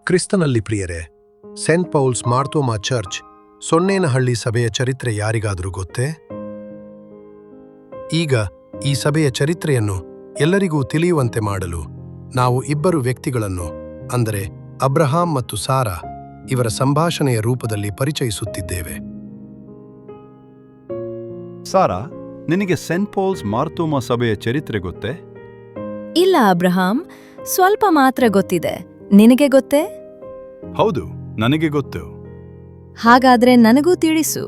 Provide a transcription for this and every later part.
ಕ್ರಿಸ್ತನಲ್ಲಿ ಪ್ರಿಯರೇ, Saint ಪೌಲ್ಸ್ ಮಾರ್ತೋಮಾ church ಸೊನ್ನೇನಹಳ್ಳಿ ಸಭೆಯ ಚರಿತ್ರೆ ಯಾರಿಗಾದರೂ ಗೊತ್ತೇ? ಈಗ ಈ ಸಭೆಯ ಚರಿತ್ರೆಯನ್ನು ಎಲ್ಲರಿಗೂ ತಿಳಿಯುವಂತೆ ಮಾಡಲು ನಾವು ಇಬ್ಬರು ವ್ಯಕ್ತಿಗಳನ್ನು, ಅಂದರೆ ಅಬ್ರಹಾಂ ಮತ್ತು ಸಾರಾ ಇವರ ಸಂಭಾಷಣೆಯ ರೂಪದಲ್ಲಿ ಪರಿಚಯಿಸುತ್ತಿದ್ದೇವೆ. ಸಾರಾ, ನಿನಗೆ ಸೇಂಟ್ ಪೌಲ್ಸ್ ಮಾರ್ತೋಮಾ ಸಭೆಯ ಚರಿತ್ರೆ ಗೊತ್ತೇ? ಇಲ್ಲ ಅಬ್ರಹಾಂ, ಸ್ವಲ್ಪ ಮಾತ್ರ ಗೊತ್ತಿದೆ. ನಿನಗೆ ಗೊತ್ತೇ? ಹೌದು, ನನಗೆ ಗೊತ್ತು. ಹಾಗಾದ್ರೆ ನನಗೂ ತಿಳಿಸು.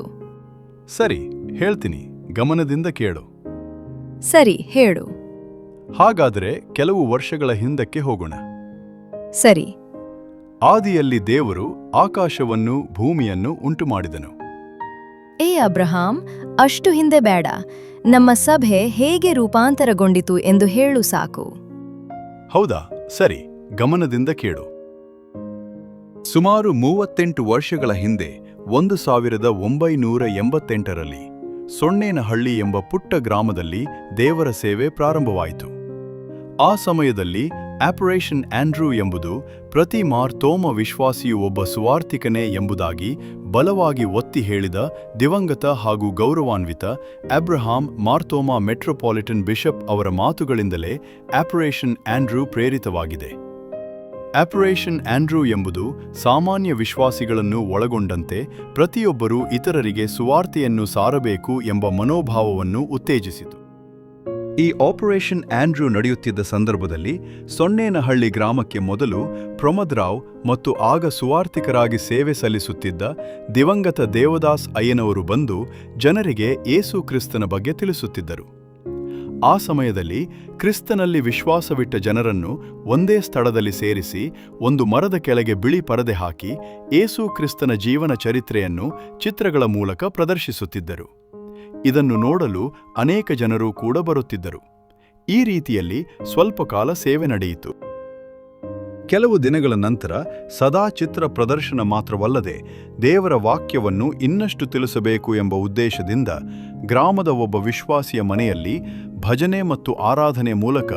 ಸರಿ, ಹೇಳ್ತೀನಿ, ಗಮನದಿಂದ ಕೇಳು. ಸರಿ, ಹೇಳು. ಹಾಗಾದರೆ ಕೆಲವು ವರ್ಷಗಳ ಹಿಂದಕ್ಕೆ ಹೋಗೋಣ. ಸರಿ. ಆದಿಯಲ್ಲಿ ದೇವರು ಆಕಾಶವನ್ನು ಭೂಮಿಯನ್ನು ಉಂಟುಮಾಡಿದನು. ಅಬ್ರಹಾಂ, ಅಷ್ಟು ಹಿಂದೆ ಬೇಡ. ನಮ್ಮ ಸಭೆ ಹೇಗೆ ರೂಪಾಂತರಗೊಂಡಿತು ಎಂದು ಹೇಳು ಸಾಕು. ಹೌದಾ? ಸರಿ, ಗಮನದಿಂದ ಕೇಳು. ಸುಮಾರು 38 ವರ್ಷಗಳ ಹಿಂದೆ 1988ರಲ್ಲಿ ಸೊನ್ನೇನಹಳ್ಳಿ ಎಂಬ ಪುಟ್ಟ ಗ್ರಾಮದಲ್ಲಿ ದೇವರ ಸೇವೆ ಪ್ರಾರಂಭವಾಯಿತು. ಆ ಸಮಯದಲ್ಲಿ ಆಪರೇಷನ್ ಆಂಡ್ರೂ ಎಂಬುದು ಪ್ರತಿ ಮಾರ್ತೋಮ ವಿಶ್ವಾಸಿಯು ಒಬ್ಬ ಸುವಾರ್ತಿಕನೇ ಎಂಬುದಾಗಿ ಬಲವಾಗಿ ಒತ್ತಿ ಹೇಳಿದ ದಿವಂಗತ ಹಾಗೂ ಗೌರವಾನ್ವಿತ ಅಬ್ರಹಾಂ ಮಾರ್ತೋಮಾ ಮೆಟ್ರೋಪಾಲಿಟನ್ ಬಿಷಪ್ ಅವರ ಮಾತುಗಳಿಂದಲೇ ಆಪರೇಷನ್ ಆಂಡ್ರೂ ಪ್ರೇರಿತವಾಗಿದೆ. ಆಪರೇಷನ್ ಆಂಡ್ರೂ ಎಂಬುದು ಸಾಮಾನ್ಯ ವಿಶ್ವಾಸಿಗಳನ್ನು ಒಳಗೊಂಡಂತೆ ಪ್ರತಿಯೊಬ್ಬರೂ ಇತರರಿಗೆ ಸುವಾರ್ತೆಯನ್ನು ಸಾರಬೇಕು ಎಂಬ ಮನೋಭಾವವನ್ನು ಉತ್ತೇಜಿಸಿತು. ಈ ಆಪರೇಷನ್ ಆಂಡ್ರೂ ನಡೆಯುತ್ತಿದ್ದ ಸಂದರ್ಭದಲ್ಲಿ ಸೊನ್ನೇನಹಳ್ಳಿ ಗ್ರಾಮಕ್ಕೆ ಮೊದಲು ಪ್ರಮೋದ್ ರಾವ್ ಮತ್ತು ಆಗ ಸುವಾರ್ತಿಕರಾಗಿ ಸೇವೆ ಸಲ್ಲಿಸುತ್ತಿದ್ದ ದಿವಂಗತ ದೇವದಾಸ್ ಅಯ್ಯನವರು ಬಂದು ಜನರಿಗೆ ಯೇಸು ಕ್ರಿಸ್ತನ ಬಗ್ಗೆ ತಿಳಿಸುತ್ತಿದ್ದರು. ಆ ಸಮಯದಲ್ಲಿ ಕ್ರಿಸ್ತನಲ್ಲಿ ವಿಶ್ವಾಸವಿಟ್ಟ ಜನರನ್ನು ಒಂದೇ ಸ್ಥಳದಲ್ಲಿ ಸೇರಿಸಿ ಒಂದು ಮರದ ಕೆಳಗೆ ಬಿಳಿ ಪರದೆ ಹಾಕಿ ಯೇಸು ಕ್ರಿಸ್ತನ ಜೀವನ ಚರಿತ್ರೆಯನ್ನು ಚಿತ್ರಗಳ ಮೂಲಕ ಪ್ರದರ್ಶಿಸುತ್ತಿದ್ದರು. ಇದನ್ನು ನೋಡಲು ಅನೇಕ ಜನರು ಕೂಡ ಬರುತ್ತಿದ್ದರು. ಈ ರೀತಿಯಲ್ಲಿ ಸ್ವಲ್ಪ ಕಾಲ ಸೇವೆ ನಡೆಯಿತು. ಕೆಲವು ದಿನಗಳ ನಂತರ ಸದಾ ಚಿತ್ರ ಪ್ರದರ್ಶನ ಮಾತ್ರವಲ್ಲದೆ ದೇವರ ವಾಕ್ಯವನ್ನು ಇನ್ನಷ್ಟು ತಿಳಿಸಬೇಕು ಎಂಬ ಉದ್ದೇಶದಿಂದ ಗ್ರಾಮದ ಒಬ್ಬ ವಿಶ್ವಾಸಿಯ ಮನೆಯಲ್ಲಿ ಭಜನೆ ಮತ್ತು ಆರಾಧನೆ ಮೂಲಕ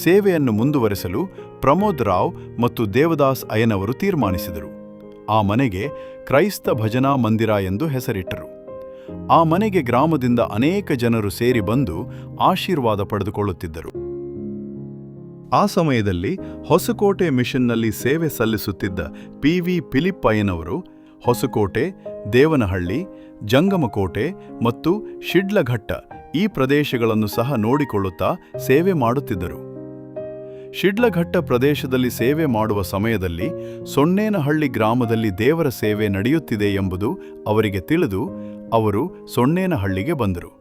ಸೇವೆಯನ್ನು ಮುಂದುವರೆಸಲು ಪ್ರಮೋದ್ ರಾವ್ ಮತ್ತು ದೇವದಾಸ್ ಅಯ್ಯನವರು ತೀರ್ಮಾನಿಸಿದರು. ಆ ಮನೆಗೆ ಕ್ರೈಸ್ತ ಭಜನಾ ಮಂದಿರ ಎಂದು ಹೆಸರಿಟ್ಟರು. ಆ ಮನೆಗೆ ಗ್ರಾಮದಿಂದ ಅನೇಕ ಜನರು ಸೇರಿ ಬಂದು ಆಶೀರ್ವಾದ ಪಡೆದುಕೊಳ್ಳುತ್ತಿದ್ದರು. ಆ ಸಮಯದಲ್ಲಿ ಹೊಸಕೋಟೆ ಮಿಷನ್ನಲ್ಲಿ ಸೇವೆ ಸಲ್ಲಿಸುತ್ತಿದ್ದ ಪಿ.ವಿ. ಫಿಲಿಪ್ ಅಯ್ಯನವರು ಹೊಸಕೋಟೆ, ದೇವನಹಳ್ಳಿ, ಜಂಗಮಕೋಟೆ ಮತ್ತು ಶಿಡ್ಲಘಟ್ಟ ಈ ಪ್ರದೇಶಗಳನ್ನು ಸಹ ನೋಡಿಕೊಳ್ಳುತ್ತಾ ಸೇವೆ ಮಾಡುತ್ತಿದ್ದರು. ಶಿಡ್ಲಘಟ್ಟ ಪ್ರದೇಶದಲ್ಲಿ ಸೇವೆ ಮಾಡುವ ಸಮಯದಲ್ಲಿ ಸೊನ್ನೇನಹಳ್ಳಿ ಗ್ರಾಮದಲ್ಲಿ ದೇವರ ಸೇವೆ ನಡೆಯುತ್ತಿದೆ ಎಂಬುದು ಅವರಿಗೆ ತಿಳಿದು ಅವರು ಸೊನ್ನೇನಹಳ್ಳಿಗೆ ಬಂದರು.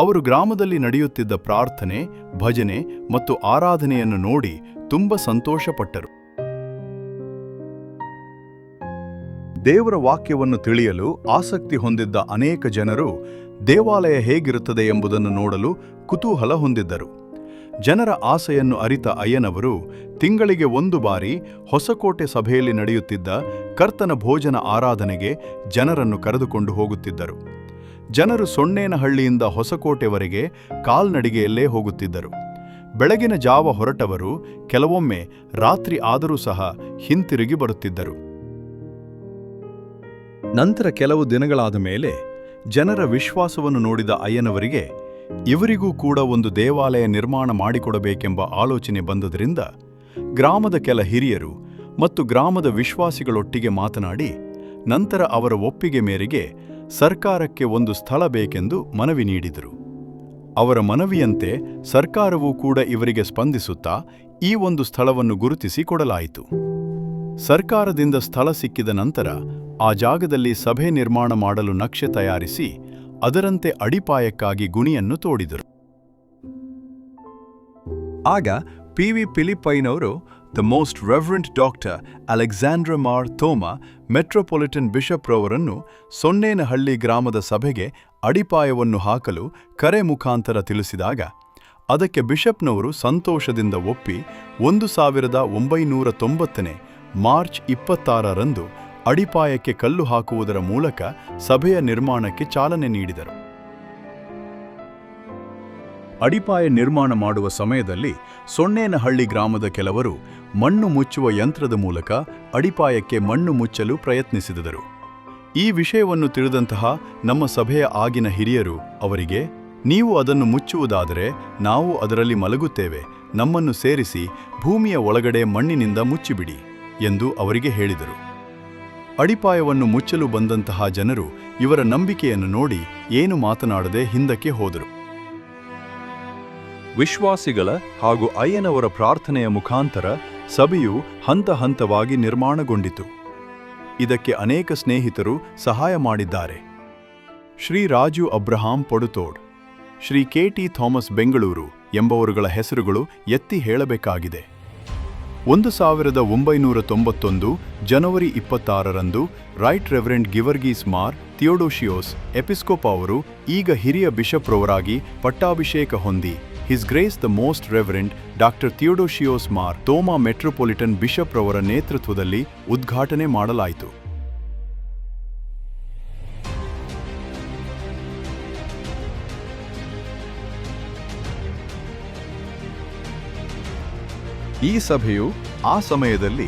ಅವರು ಗ್ರಾಮದಲ್ಲಿ ನಡೆಯುತ್ತಿದ್ದ ಪ್ರಾರ್ಥನೆ, ಭಜನೆ ಮತ್ತು ಆರಾಧನೆಯನ್ನು ನೋಡಿ ತುಂಬ ಸಂತೋಷಪಟ್ಟರು. ದೇವರ ವಾಕ್ಯವನ್ನು ತಿಳಿಯಲು ಆಸಕ್ತಿ ಹೊಂದಿದ್ದ ಅನೇಕ ಜನರು ದೇವಾಲಯ ಹೇಗಿರುತ್ತದೆ ಎಂಬುದನ್ನು ನೋಡಲು ಕುತೂಹಲ ಹೊಂದಿದ್ದರು. ಜನರ ಆಸೆಯನ್ನು ಅರಿತ ಅಯ್ಯನವರು ತಿಂಗಳಿಗೆ 1 ಬಾರಿ ಹೊಸಕೋಟೆ ಸಭೆಯಲ್ಲಿ ನಡೆಯುತ್ತಿದ್ದ ಕರ್ತನ ಭೋಜನ ಆರಾಧನೆಗೆ ಜನರನ್ನು ಕರೆದುಕೊಂಡು ಹೋಗುತ್ತಿದ್ದರು. ಜನರು ಸೊನ್ನೇನಹಳ್ಳಿಯಿಂದ ಹೊಸಕೋಟೆವರೆಗೆ ಕಾಲ್ನಡಿಗೆಯಲ್ಲೇ ಹೋಗುತ್ತಿದ್ದರು. ಬೆಳಗಿನ ಜಾವ ಹೊರಟವರು ಕೆಲವೊಮ್ಮೆ ರಾತ್ರಿ ಆದರೂ ಸಹ ಹಿಂತಿರುಗಿ ಬರುತ್ತಿದ್ದರು. ನಂತರ ಕೆಲವು ದಿನಗಳಾದ ಮೇಲೆ ಜನರ ವಿಶ್ವಾಸವನ್ನು ನೋಡಿದ ಅಯ್ಯನವರಿಗೆ ಇವರಿಗೂ ಕೂಡ ಒಂದು ದೇವಾಲಯ ನಿರ್ಮಾಣ ಮಾಡಿಕೊಡಬೇಕೆಂಬ ಆಲೋಚನೆ ಬಂದದರಿಂದ ಗ್ರಾಮದ ಕೆಲ ಹಿರಿಯರು ಮತ್ತು ಗ್ರಾಮದ ವಿಶ್ವಾಸಿಗಳೊಟ್ಟಿಗೆ ಮಾತನಾಡಿ ನಂತರ ಅವರ ಒಪ್ಪಿಗೆ ಮೇರೆಗೆ ಸರ್ಕಾರಕ್ಕೆ ಒಂದು ಸ್ಥಳ ಬೇಕೆಂದು ಮನವಿ ನೀಡಿದರು. ಅವರ ಮನವಿಯಂತೆ ಸರ್ಕಾರವೂ ಕೂಡ ಇವರಿಗೆ ಸ್ಪಂದಿಸುತ್ತಾ ಈ ಒಂದು ಸ್ಥಳವನ್ನು ಗುರುತಿಸಿ ಕೊಡಲಾಯಿತು. ಸರ್ಕಾರದಿಂದ ಸ್ಥಳ ಸಿಕ್ಕಿದ ನಂತರ ಆ ಜಾಗದಲ್ಲಿ ಸಭೆ ನಿರ್ಮಾಣ ಮಾಡಲು ನಕ್ಷೆ ತಯಾರಿಸಿ ಅದರಂತೆ ಅಡಿಪಾಯಕ್ಕಾಗಿ ಗುಣಿಯನ್ನು ತೋಡಿದರು. ಆಗ ಪಿ.ವಿ. ಫಿಲಿಪ್ಪೈನವರು the most reverend doctor Alexander Mar Thoma ಮೆಟ್ರೋಪೊಲಿಟನ್ bishop ರವರನ್ನು ಸೊನ್ನೇನಹಳ್ಳಿ ಗ್ರಾಮದ ಸಭೆಗೆ ಅಡಿಪಾಯವನ್ನು ಹಾಕಲು ಕರೆ ಮುಖಾಂತರ ತಿಳಿಸಿದಾಗ ಅದಕ್ಕೆ ಬಿಷಪ್ನವರು ಸಂತೋಷದಿಂದ ಒಪ್ಪಿ 1990 ಮಾರ್ಚ್ 26ರಂದು ಅಡಿಪಾಯಕ್ಕೆ ಕಲ್ಲು ಹಾಕುವುದರ ಮೂಲಕ ಸಭೆಯ ನಿರ್ಮಾಣಕ್ಕೆ ಚಾಲನೆ ನೀಡಿದರು. ಅಡಿಪಾಯ ನಿರ್ಮಾಣ ಮಾಡುವ ಸಮಯದಲ್ಲಿ ಸೊನ್ನೇನಹಳ್ಳಿ ಗ್ರಾಮದ ಕೆಲವರು ಮಣ್ಣು ಮುಚ್ಚುವ ಯಂತ್ರದ ಮೂಲಕ ಅಡಿಪಾಯಕ್ಕೆ ಮಣ್ಣು ಮುಚ್ಚಲು ಪ್ರಯತ್ನಿಸಿದರು. ಈ ವಿಷಯವನ್ನು ತಿಳಿದಂತಹ ನಮ್ಮ ಸಭೆಯ ಆಗಿನ ಹಿರಿಯರು ಅವರಿಗೆ, ನೀವು ಅದನ್ನು ಮುಚ್ಚುವುದಾದರೆ ನಾವು ಅದರಲ್ಲಿ ಮಲಗುತ್ತೇವೆ, ನಮ್ಮನ್ನು ಸೇರಿಸಿ ಭೂಮಿಯ ಒಳಗಡೆ ಮಣ್ಣಿನಿಂದ ಮುಚ್ಚಿಬಿಡಿ ಎಂದು ಅವರಿಗೆ ಹೇಳಿದರು. ಅಡಿಪಾಯವನ್ನು ಮುಚ್ಚಲು ಬಂದಂತಹ ಜನರು ಇವರ ನಂಬಿಕೆಯನ್ನು ನೋಡಿ ಏನು ಮಾತನಾಡದೆ ಹಿಂದಕ್ಕೆ ಹೋದರು. ವಿಶ್ವಾಸಿಗಳ ಹಾಗೂ ಅಯ್ಯನವರ ಪ್ರಾರ್ಥನೆಯ ಮುಖಾಂತರ ಸಭೆಯು ಹಂತ ಹಂತವಾಗಿ ನಿರ್ಮಾಣಗೊಂಡಿತು. ಇದಕ್ಕೆ ಅನೇಕ ಸ್ನೇಹಿತರು ಸಹಾಯ ಮಾಡಿದ್ದಾರೆ. Shri Raju Abraham Paduthode, Shri K T. Thomas Bengaluru ಎಂಬವರುಗಳ ಹೆಸರುಗಳು ಎತ್ತಿ ಹೇಳಬೇಕಾಗಿದೆ. 1991 ಜನವರಿ 26ರಂದು ರೈಟ್ ರೆವರೆಂಡ್ ಗಿವರ್ಗೀಸ್ ಮಾರ್ ಥಿಯೋಡೋಶಿಯೋಸ್ ಎಪಿಸ್ಕೋಪ ಅವರು ಈಗ ಹಿರಿಯ ಬಿಷಪ್ ರವರಾಗಿ ಪಟ್ಟಾಭಿಷೇಕ ಹೊಂದಿ his grace the most reverend doctor Theodosius Mar Thoma ಮೆಟ್ರೋಪೊಲಿಟನ್ bishop ರವರ ನೇತೃತ್ವದಲ್ಲಿ ಉದ್ಘಾಟನೆ ಮಾಡಲಾಯಿತು. ಈ ಸಭೆಯು ಆ ಸಮಯದಲ್ಲಿ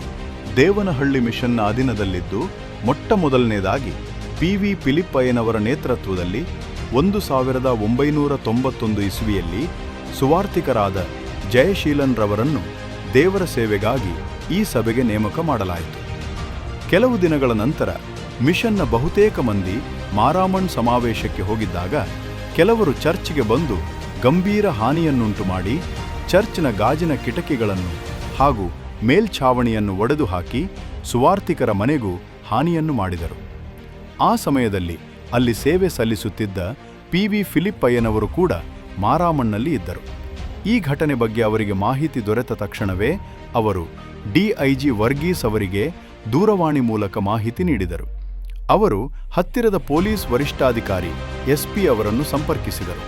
ದೇವನಹಳ್ಳಿ ಮಿಷನ್ನ ಅಧೀನದಲ್ಲಿದ್ದು ಮೊಟ್ಟಮೊದಲನೇದಾಗಿ ಪಿ.ವಿ. ಫಿಲಿಪ್ಪಯ್ಯನವರ ನೇತೃತ್ವದಲ್ಲಿ 1991 ಇಸ್ವಿಯಲ್ಲಿ ಸುವಾರ್ತಿಕರಾದ ಜಯಶೀಲನ್ ರವರನ್ನು ದೇವರ ಸೇವೆಗಾಗಿ ಈ ಸಭೆಗೆ ನೇಮಕ ಮಾಡಲಾಯಿತು. ಕೆಲವು ದಿನಗಳ ನಂತರ ಮಿಷನ್ನ ಬಹುತೇಕ ಮಂದಿ ಮಾರಾಮಣ್ ಸಮಾವೇಶಕ್ಕೆ ಹೋಗಿದ್ದಾಗ ಕೆಲವರು ಚರ್ಚ್ಗೆ ಬಂದು ಗಂಭೀರ ಹಾನಿಯನ್ನುಂಟು ಮಾಡಿ ಚರ್ಚ್ನ ಗಾಜಿನ ಕಿಟಕಿಗಳನ್ನು ಹಾಗೂ ಮೇಲ್ಛಾವಣಿಯನ್ನು ಒಡೆದು ಹಾಕಿ ಸುವಾರ್ತಿಕರ ಮನೆಗೂ ಹಾನಿಯನ್ನು ಮಾಡಿದರು. ಆ ಸಮಯದಲ್ಲಿ ಅಲ್ಲಿ ಸೇವೆ ಸಲ್ಲಿಸುತ್ತಿದ್ದ ಪಿ.ವಿ. ಫಿಲಿಪ್ಪಯ್ಯನವರು ಕೂಡ ಮಾರಾಮಣ್ಣಲ್ಲಿ ಇದ್ದರು. ಈ ಘಟನೆ ಬಗ್ಗೆ ಅವರಿಗೆ ಮಾಹಿತಿ ದೊರೆತ ತಕ್ಷಣವೇ ಅವರು ಡಿ.ಐ.ಜಿ. ವರ್ಗೀಸ್ ಅವರಿಗೆ ದೂರವಾಣಿ ಮೂಲಕ ಮಾಹಿತಿ ನೀಡಿದರು. ಅವರು ಹತ್ತಿರದ ಪೊಲೀಸ್ ವರಿಷ್ಠಾಧಿಕಾರಿ ಎಸ್.ಪಿ. ಅವರನ್ನು ಸಂಪರ್ಕಿಸಿದರು.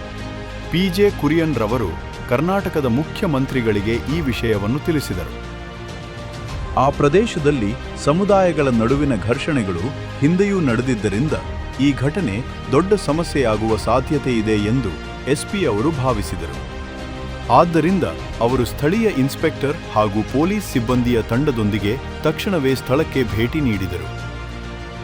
ಪಿ.ಜೆ. ಕುರಿಯನ್ ರವರು ಕರ್ನಾಟಕದ ಮುಖ್ಯಮಂತ್ರಿಗಳಿಗೆ ಈ ವಿಷಯವನ್ನು ತಿಳಿಸಿದರು. ಆ ಪ್ರದೇಶದಲ್ಲಿ ಸಮುದಾಯಗಳ ನಡುವಿನ ಘರ್ಷಣೆಗಳು ಹಿಂದೆಯೂ ನಡೆದಿದ್ದರಿಂದ ಈ ಘಟನೆ ದೊಡ್ಡ ಸಮಸ್ಯೆಯಾಗುವ ಸಾಧ್ಯತೆ ಇದೆ ಎಂದು ಎಸ್.ಪಿ. ಅವರು ಭಾವಿಸಿದರು. ಆದ್ದರಿಂದ ಅವರು ಸ್ಥಳೀಯ ಇನ್ಸ್ಪೆಕ್ಟರ್ ಹಾಗೂ ಪೊಲೀಸ್ ಸಿಬ್ಬಂದಿಯ ತಂಡದೊಂದಿಗೆ ತಕ್ಷಣವೇ ಸ್ಥಳಕ್ಕೆ ಭೇಟಿ ನೀಡಿದರು.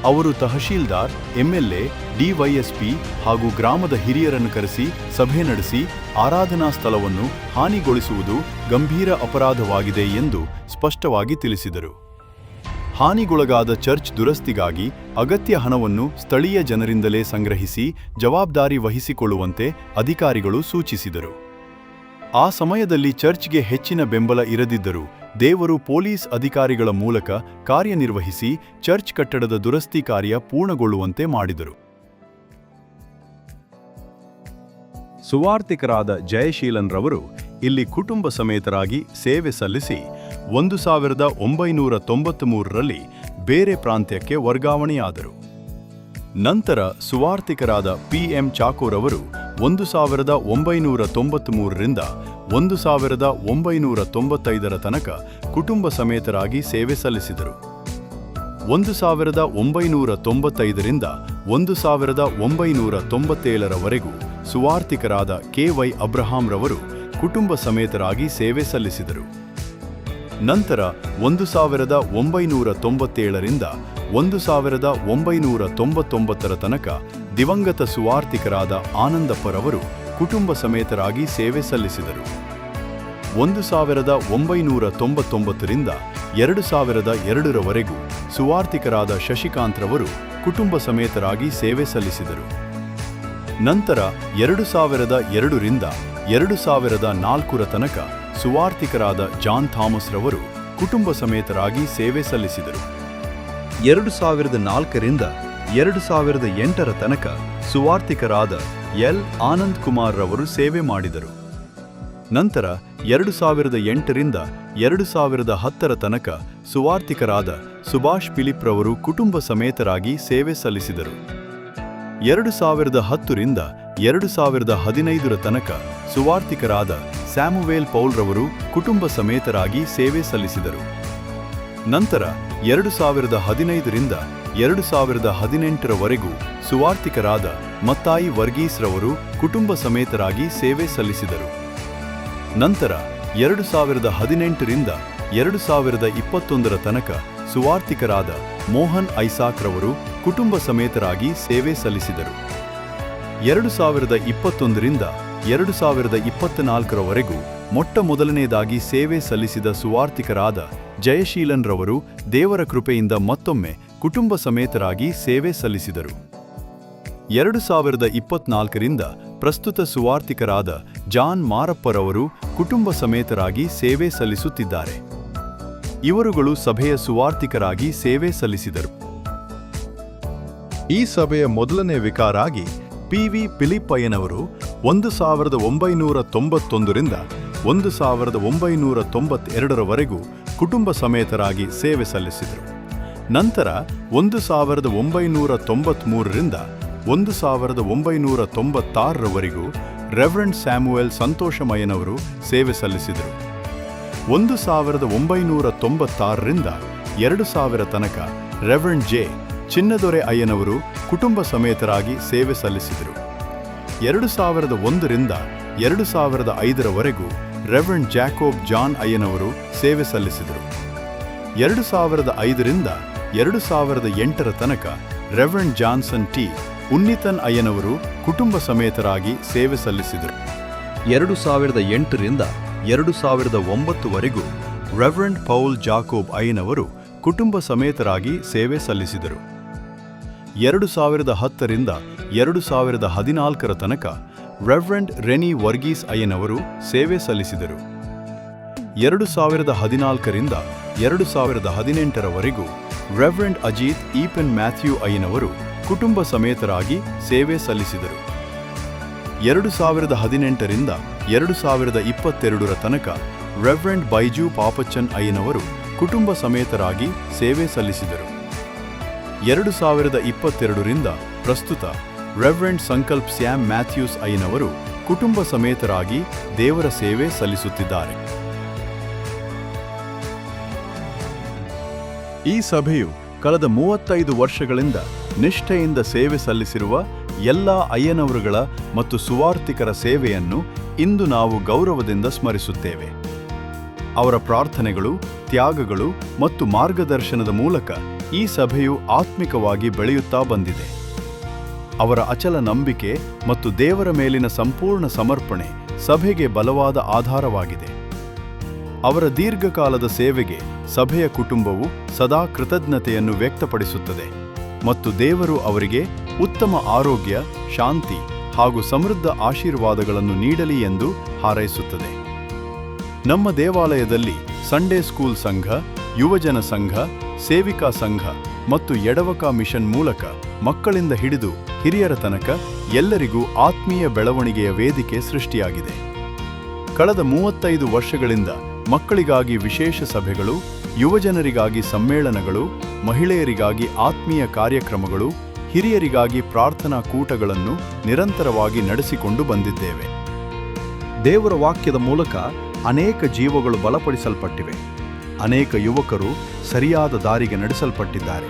ಅವರು ತಹಶೀಲ್ದಾರ್, ಎಂಎಲ್ಎ, ಡಿವೈಎಸ್ಪಿ ಹಾಗೂ ಗ್ರಾಮದ ಹಿರಿಯರನ್ನು ಕರೆಸಿ ಸಭೆ ನಡೆಸಿ ಆರಾಧನಾ ಸ್ಥಳವನ್ನು ಹಾನಿಗೊಳಿಸುವುದು ಗಂಭೀರ ಅಪರಾಧವಾಗಿದೆ ಎಂದು ಸ್ಪಷ್ಟವಾಗಿ ತಿಳಿಸಿದರು. ಹಾನಿಗೊಳಗಾದ ಚರ್ಚ್ ದುರಸ್ತಿಗಾಗಿ ಅಗತ್ಯ ಹಣವನ್ನು ಸ್ಥಳೀಯ ಜನರಿಂದಲೇ ಸಂಗ್ರಹಿಸಿ ಜವಾಬ್ದಾರಿ ವಹಿಸಿಕೊಳ್ಳುವಂತೆ ಅಧಿಕಾರಿಗಳು ಸೂಚಿಸಿದರು. ಆ ಸಮಯದಲ್ಲಿ ಚರ್ಚ್ಗೆ ಹೆಚ್ಚಿನ ಬೆಂಬಲ ಇರದಿದ್ದರೂ ದೇವರು ಪೊಲೀಸ್ ಅಧಿಕಾರಿಗಳ ಮೂಲಕ ಕಾರ್ಯನಿರ್ವಹಿಸಿ ಚರ್ಚ್ ಕಟ್ಟಡದ ದುರಸ್ತಿ ಕಾರ್ಯ ಪೂರ್ಣಗೊಳ್ಳುವಂತೆ ಮಾಡಿದರು. ಸುವಾರ್ತಿಕರಾದ ಜಯಶೀಲನ್ ರವರು ಇಲ್ಲಿ ಕುಟುಂಬ ಸಮೇತರಾಗಿ ಸೇವೆ ಸಲ್ಲಿಸಿ 1993ರಲ್ಲಿ ಬೇರೆ ಪ್ರಾಂತ್ಯಕ್ಕೆ ವರ್ಗಾವಣೆಯಾದರು. ನಂತರ ಸುವಾರ್ತಿಕರಾದ ಪಿ.ಎಂ. ಚಾಕೋರವರು 1993ರಿಂದ 1995ರ ತನಕ ಕುಟುಂಬ ಸಮೇತರಾಗಿ ಸೇವೆ ಸಲ್ಲಿಸಿದರು. 1995ರಿಂದ 1997ರವರೆಗೂ ಸುವಾರ್ತಿಕರಾದ ಕೆ.ವೈ. ಅಬ್ರಹಾಂ ರವರು ಕುಟುಂಬ ಸಮೇತರಾಗಿ ಸೇವೆ ಸಲ್ಲಿಸಿದರು. ನಂತರ 1997ರಿಂದ 1999ರ ತನಕ ದಿವಂಗತ ಸುವಾರ್ತಿಕರಾದ ಆನಂದಪ್ಪರವರು ಕುಟುಂಬ ಸಮೇತರಾಗಿ ಸೇವೆ ಸಲ್ಲಿಸಿದರು. 1999ರಿಂದ 2002ರವರೆಗೂ ಸುವಾರ್ತಿಕರಾದ ಶಶಿಕಾಂತ್ರವರು ಕುಟುಂಬ ಸಮೇತರಾಗಿ ಸೇವೆ ಸಲ್ಲಿಸಿದರು. ನಂತರ 2002ರಿಂದ 2004ರ ತನಕ ಸುವಾರ್ತಿಕರಾದ ಜಾನ್ ಥಾಮಸ್ ರವರು ಕುಟುಂಬ ಸಮೇತರಾಗಿ ಸೇವೆ ಸಲ್ಲಿಸಿದರು. 2004ರಿಂದ 2008ರ ತನಕ ಸುವಾರ್ತಿಕರಾದ ಎಲ್ ಆನಂದ್ ಕುಮಾರ್ ರವರು ಸೇವೆ ಮಾಡಿದರು. ನಂತರ 2008ರಿಂದ 2010ರ ತನಕ ಸುವಾರ್ತಿಕರಾದ ಸುಭಾಷ್ ಫಿಲಿಪ್ ರವರು ಕುಟುಂಬ ಸಮೇತರಾಗಿ ಸೇವೆ ಸಲ್ಲಿಸಿದರು. 2010ರಿಂದ 2015ರ ತನಕ ಸುವಾರ್ತಿಕರಾದ ಸ್ಯಾಮುವೇಲ್ ಪೌಲ್ ರವರು ಕುಟುಂಬ ಸಮೇತರಾಗಿ ಸೇವೆ ಸಲ್ಲಿಸಿದರು. ನಂತರ 2015ರಿಂದ 2018ರವರೆಗೂ ಸುವಾರ್ತಿಕರಾದ ಮತ್ತಾಯಿ ವರ್ಗೀಸ್ ರವರು ಕುಟುಂಬ ಸಮೇತರಾಗಿ ಸೇವೆ ಸಲ್ಲಿಸಿದರು. ನಂತರ 2018ರಿಂದ 2021ರ ತನಕ ಸುವಾರ್ತಿಕರಾದ ಮೋಹನ್ ಐಸಾಕ್ ರವರು ಕುಟುಂಬ ಸಮೇತರಾಗಿ ಸೇವೆ ಸಲ್ಲಿಸಿದರು. 2021ರಿಂದ 2024ರವರೆಗೂ ಮೊಟ್ಟಮೊದಲನೇದಾಗಿ ಸೇವೆ ಸಲ್ಲಿಸಿದ ಸುವಾರ್ತಿಕರಾದ ಜಯಶೀಲನ್ ರವರು ದೇವರ ಕೃಪೆಯಿಂದ ಮತ್ತೊಮ್ಮೆ ಕುಟುಂಬ ಸಮೇತರಾಗಿ ಸೇವೆ ಸಲ್ಲಿಸಿದರು. 2024ರಿಂದ ಪ್ರಸ್ತುತ ಸುವಾರ್ತಿಕರಾದ ಜಾನ್ ಮಾರಪ್ಪರವರು ಕುಟುಂಬ ಸಮೇತರಾಗಿ ಸೇವೆ ಸಲ್ಲಿಸುತ್ತಿದ್ದಾರೆ. ಇವರುಗಳು ಸಭೆಯ ಸುವಾರ್ತಿಕರಾಗಿ ಸೇವೆ ಸಲ್ಲಿಸಿದರು. ಈ ಸಭೆಯ ಮೊದಲನೇ ವಿಕಾರಾಗಿ ಪಿ.ವಿ. ಫಿಲಿಪ್ಪಯ್ಯನವರು 1991ರಿಂದ 1992ರವರೆಗೂ ಕುಟುಂಬ ಸಮೇತರಾಗಿ ಸೇವೆ ಸಲ್ಲಿಸಿದರು. ನಂತರ 1993ರಿಂದ 1996ರವರೆಗೂ ರೆವರೆಂಡ್ ಸ್ಯಾಮುಯೆಲ್ ಸಂತೋಷಮಯ್ಯನವರು ಸೇವೆ ಸಲ್ಲಿಸಿದರು. 1996ರಿಂದ 2000 ತನಕ ರೆವರೆಂಡ್ ಜೆ. ಚಿನ್ನದೊರೆ ಅಯ್ಯನವರು ಕುಟುಂಬ ಸಮೇತರಾಗಿ ಸೇವೆ ಸಲ್ಲಿಸಿದರು. 2001ರಿಂದ 2005ರವರೆಗೂ ರೆವರೆಂಡ್ ಜಾಕೋಬ್ ಜಾನ್ ಅಯ್ಯನವರು ಸೇವೆ ಸಲ್ಲಿಸಿದರು. 2005ರಿಂದ 2008ರ ತನಕ ರೆವರೆಂಡ್ ಜಾನ್ಸನ್ ಟಿ. ಉನ್ನಿತನ್ ಅಯ್ಯನವರು ಕುಟುಂಬ ಸಮೇತರಾಗಿ ಸೇವೆ ಸಲ್ಲಿಸಿದರು. 2008ರಿಂದ 2009ವರೆಗೂ ರೆವರೆಂಡ್ ಪೌಲ್ ಜಾಕೋಬ್ ಅಯ್ಯನವರು ಕುಟುಂಬ ಸಮೇತರಾಗಿ ಸೇವೆ ಸಲ್ಲಿಸಿದರು. 2010ರಿಂದ 2014ರ ತನಕ ರೆವರೆಂಡ್ ರೆನಿ ವರ್ಗೀಸ್ ಅಯ್ಯನವರು ಸೇವೆ ಸಲ್ಲಿಸಿದರು. 2014ರಿಂದ 2018ರವರೆಗೂ ರೆವರೆಂಡ್ ಅಜಿತ್ ಈಪನ್ ಮ್ಯಾಥ್ಯೂ ಅಯ್ಯನವರು ಕುಟುಂಬ ಸಮೇತರಾಗಿ ಸೇವೆ ಸಲ್ಲಿಸಿದರು. 2018ರಿಂದ 2022ರ ತನಕ ರೆವರೆಂಡ್ ಬೈಜು ಪಾಪಚ್ಚನ್ ಅಯ್ಯನವರು ಕುಟುಂಬ ಸಮೇತರಾಗಿ ಸೇವೆ ಸಲ್ಲಿಸಿದರು. 2022ರಿಂದ ಪ್ರಸ್ತುತ ರೆವರೆಂಡ್ ಸಂಕಲ್ಪ್ ಸ್ಯಾಮ್ ಮ್ಯಾಥ್ಯೂಸ್ ಅಯ್ಯನವರು ಕುಟುಂಬ ಸಮೇತರಾಗಿ ದೇವರ ಸೇವೆ ಸಲ್ಲಿಸುತ್ತಿದ್ದಾರೆ. ಈ ಸಭೆಯು ಕಳೆದ 35 ವರ್ಷಗಳಿಂದ ನಿಷ್ಠೆಯಿಂದ ಸೇವೆ ಸಲ್ಲಿಸಿರುವ ಎಲ್ಲ ಅಯ್ಯನವರುಗಳ ಮತ್ತು ಸುವಾರ್ತಿಕರ ಸೇವೆಯನ್ನು ಇಂದು ನಾವು ಗೌರವದಿಂದ ಸ್ಮರಿಸುತ್ತೇವೆ. ಅವರ ಪ್ರಾರ್ಥನೆಗಳು, ತ್ಯಾಗಗಳು ಮತ್ತು ಮಾರ್ಗದರ್ಶನದ ಮೂಲಕ ಈ ಸಭೆಯು ಆತ್ಮಿಕವಾಗಿ ಬೆಳೆಯುತ್ತಾ ಬಂದಿದೆ. ಅವರ ಅಚಲ ನಂಬಿಕೆ ಮತ್ತು ದೇವರ ಮೇಲಿನ ಸಂಪೂರ್ಣ ಸಮರ್ಪಣೆ ಸಭೆಗೆ ಬಲವಾದ ಆಧಾರವಾಗಿದೆ. ಅವರ ದೀರ್ಘಕಾಲದ ಸೇವೆಗೆ ಸಭೆಯ ಕುಟುಂಬವು ಸದಾ ಕೃತಜ್ಞತೆಯನ್ನು ವ್ಯಕ್ತಪಡಿಸುತ್ತದೆ ಮತ್ತು ದೇವರು ಅವರಿಗೆ ಉತ್ತಮ ಆರೋಗ್ಯ, ಶಾಂತಿ ಹಾಗೂ ಸಮೃದ್ಧ ಆಶೀರ್ವಾದಗಳನ್ನು ನೀಡಲಿ ಎಂದು ಹಾರೈಸುತ್ತದೆ. ನಮ್ಮ ದೇವಾಲಯದಲ್ಲಿ ಸಂಡೇ ಸ್ಕೂಲ್ ಸಂಘ, ಯುವಜನ ಸಂಘ, ಸೇವಿಕಾ ಸಂಘ ಮತ್ತು ಎಡವಕ ಮಿಷನ್ ಮೂಲಕ ಮಕ್ಕಳಿಂದ ಹಿಡಿದು ಹಿರಿಯರ ತನಕ ಎಲ್ಲರಿಗೂ ಆತ್ಮೀಯ ಬೆಳವಣಿಗೆಯ ವೇದಿಕೆ ಸೃಷ್ಟಿಯಾಗಿದೆ. ಕಳೆದ 35 ವರ್ಷಗಳಿಂದ ಮಕ್ಕಳಿಗಾಗಿ ವಿಶೇಷ ಸಭೆಗಳು, ಯುವಜನರಿಗಾಗಿ ಸಮ್ಮೇಳನಗಳು, ಮಹಿಳೆಯರಿಗಾಗಿ ಆತ್ಮೀಯ ಕಾರ್ಯಕ್ರಮಗಳು, ಹಿರಿಯರಿಗಾಗಿ ಪ್ರಾರ್ಥನಾ ಕೂಟಗಳನ್ನು ನಿರಂತರವಾಗಿ ನಡೆಸಿಕೊಂಡು ಬಂದಿದ್ದೇವೆ. ದೇವರ ವಾಕ್ಯದ ಮೂಲಕ ಅನೇಕ ಜೀವಗಳು ಬಲಪಡಿಸಲ್ಪಟ್ಟಿವೆ. ಅನೇಕ ಯುವಕರು ಸರಿಯಾದ ದಾರಿಗೆ ನಡೆಸಲ್ಪಟ್ಟಿದ್ದಾರೆ.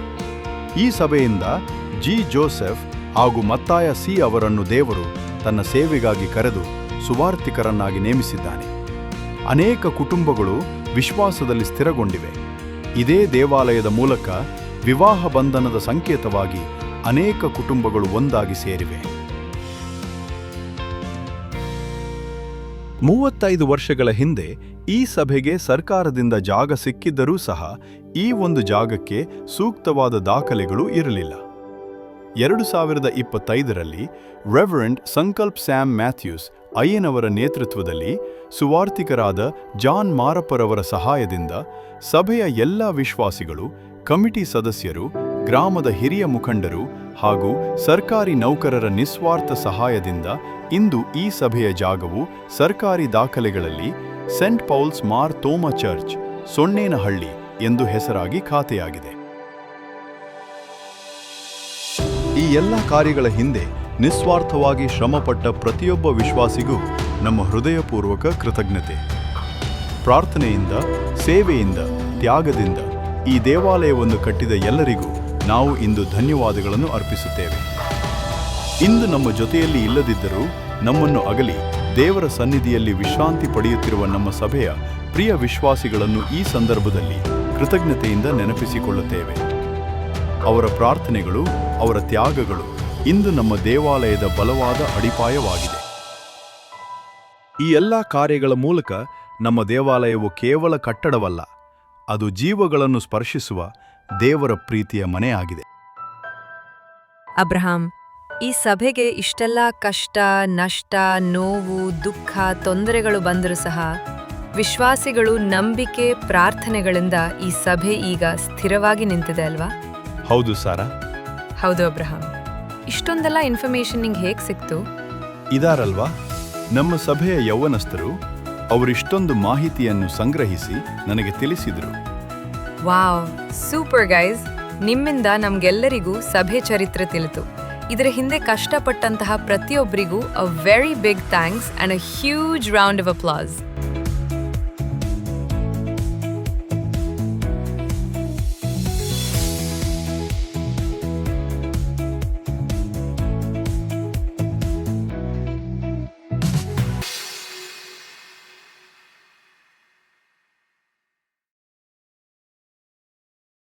ಈ ಸಭೆಯಿಂದ ಜಿ. ಜೋಸೆಫ್ ಹಾಗೂ ಮತ್ತಾಯ ಸಿ. ಅವರನ್ನು ದೇವರು ತನ್ನ ಸೇವೆಗಾಗಿ ಕರೆದು ಸುವಾರ್ತಿಕರನ್ನಾಗಿ ನೇಮಿಸಿದ್ದಾನೆ. ಅನೇಕ ಕುಟುಂಬಗಳು ವಿಶ್ವಾಸದಲ್ಲಿ ಸ್ಥಿರಗೊಂಡಿವೆ. ಇದೇ ದೇವಾಲಯದ ಮೂಲಕ ವಿವಾಹ ಬಂಧನದ ಸಂಕೇತವಾಗಿ ಅನೇಕ ಕುಟುಂಬಗಳು ಒಂದಾಗಿ ಸೇರಿವೆ. 35 ವರ್ಷಗಳ ಹಿಂದೆ ಈ ಸಭೆಗೆ ಸರ್ಕಾರದಿಂದ ಜಾಗ ಸಿಕ್ಕಿದ್ದರೂ ಸಹ ಈ ಒಂದು ಜಾಗಕ್ಕೆ ಸೂಕ್ತವಾದ ದಾಖಲೆಗಳು ಇರಲಿಲ್ಲ. 2025ರಲ್ಲಿ ರೆವರೆಂಡ್ ಸಂಕಲ್ಪ್ ಸ್ಯಾಮ್ ಮ್ಯಾಥ್ಯೂಸ್ ಅಯ್ಯನವರ ನೇತೃತ್ವದಲ್ಲಿ ಸುವಾರ್ತಿಕರಾದ ಜಾನ್ ಮಾರಪ್ಪರವರ ಸಹಾಯದಿಂದ ಸಭೆಯ ಎಲ್ಲ ವಿಶ್ವಾಸಿಗಳು, ಕಮಿಟಿ ಸದಸ್ಯರು, ಗ್ರಾಮದ ಹಿರಿಯ ಮುಖಂಡರು ಹಾಗೂ ಸರ್ಕಾರಿ ನೌಕರರ ನಿಸ್ವಾರ್ಥ ಸಹಾಯದಿಂದ ಇಂದು ಈ ಸಭೆಯ ಜಾಗವು ಸರ್ಕಾರಿ ದಾಖಲೆಗಳಲ್ಲಿ ಸೆಂಟ್ ಪೌಲ್ಸ್ ಮಾರ್ ತೋಮ ಚರ್ಚ್, ಸೊಣ್ಣೇನಹಳ್ಳಿ ಎಂದು ಹೆಸರಾಗಿ ಖಾತೆಯಾಗಿದೆ. ಈ ಎಲ್ಲ ಕಾರ್ಯಗಳ ಹಿಂದೆ ನಿಸ್ವಾರ್ಥವಾಗಿ ಶ್ರಮಪಟ್ಟ ಪ್ರತಿಯೊಬ್ಬ ವಿಶ್ವಾಸಿಗೂ ನಮ್ಮ ಹೃದಯಪೂರ್ವಕ ಕೃತಜ್ಞತೆ. ಪ್ರಾರ್ಥನೆಯಿಂದ, ಸೇವೆಯಿಂದ, ತ್ಯಾಗದಿಂದ ಈ ದೇವಾಲಯವನ್ನು ಕಟ್ಟಿದ ಎಲ್ಲರಿಗೂ ನಾವು ಇಂದು ಧನ್ಯವಾದಗಳನ್ನು ಅರ್ಪಿಸುತ್ತೇವೆ. ಇಂದು ನಮ್ಮ ಜೊತೆಯಲ್ಲಿ ಇಲ್ಲದಿದ್ದರೂ ನಮ್ಮನ್ನು ಅಗಲಿ ದೇವರ ಸನ್ನಿಧಿಯಲ್ಲಿ ವಿಶ್ರಾಂತಿ ಪಡೆಯುತ್ತಿರುವ ನಮ್ಮ ಸಭೆಯ ಪ್ರಿಯ ವಿಶ್ವಾಸಿಗಳನ್ನು ಈ ಸಂದರ್ಭದಲ್ಲಿ ಕೃತಜ್ಞತೆಯಿಂದ ನೆನಪಿಸಿಕೊಳ್ಳುತ್ತೇವೆ. ಅವರ ಪ್ರಾರ್ಥನೆಗಳು, ಅವರ ತ್ಯಾಗಗಳು ಇಂದು ನಮ್ಮ ದೇವಾಲಯದ ಬಲವಾದ ಅಡಿಪಾಯವಾಗಿದೆ. ಈ ಎಲ್ಲ ಕಾರ್ಯಗಳ ಮೂಲಕ ನಮ್ಮ ದೇವಾಲಯವು ಕೇವಲ ಕಟ್ಟಡವಲ್ಲ, ಅದು ಜೀವಗಳನ್ನು ಸ್ಪರ್ಶಿಸುವ ದೇವರ ಪ್ರೀತಿಯ ಮನೆಯಾಗಿದೆ. ಅಬ್ರಹಾಂ, ಈ ಸಭೆಗೆ ಇಷ್ಟೆಲ್ಲ ಕಷ್ಟ, ನಷ್ಟ, ನೋವು, ದುಃಖ, ತೊಂದರೆಗಳು ಬಂದರೂ ಸಹ ವಿಶ್ವಾಸಿಗಳು ನಂಬಿಕೆ, ಪ್ರಾರ್ಥನೆಗಳಿಂದ ಈ ಸಭೆ ಈಗ ಸ್ಥಿರವಾಗಿ ನಿಂತಿದೆ ಅಲ್ವಾ? ಹೌದು ಸಾರಾ. ಹೌದು ಅಬ್ರಹಾಂ. ಇಷ್ಟೊಂದೆಲ್ಲ ಇನ್ಫಾರ್ಮೇಶನ್ ನಿಂಗೆ ಹೇಗೆ ಸಿಕ್ತು? ಇದಾರಲ್ವಾ ನಮ್ಮ ಸಭೆಯ ಯೌವನಸ್ಥರು. ಅವರಿಷ್ಟೊಂದು ಮಾಹಿತಿಯನ್ನು ಸಂಗ್ರಹಿಸಿ ನನಗೆ ತಿಳಿಸಿದರು. Wow, super guys! ನಿಮ್ಮಿಂದ ನಮ್ಗೆಲ್ಲರಿಗೂ ಸಭೆ ಚರಿತ್ರೆ ತಿಳಿತು. ಇದರ ಹಿಂದೆ ಕಷ್ಟಪಟ್ಟಂತಹ ಪ್ರತಿಯೊಬ್ಬರಿಗೂ a very big thanks and a huge round of applause.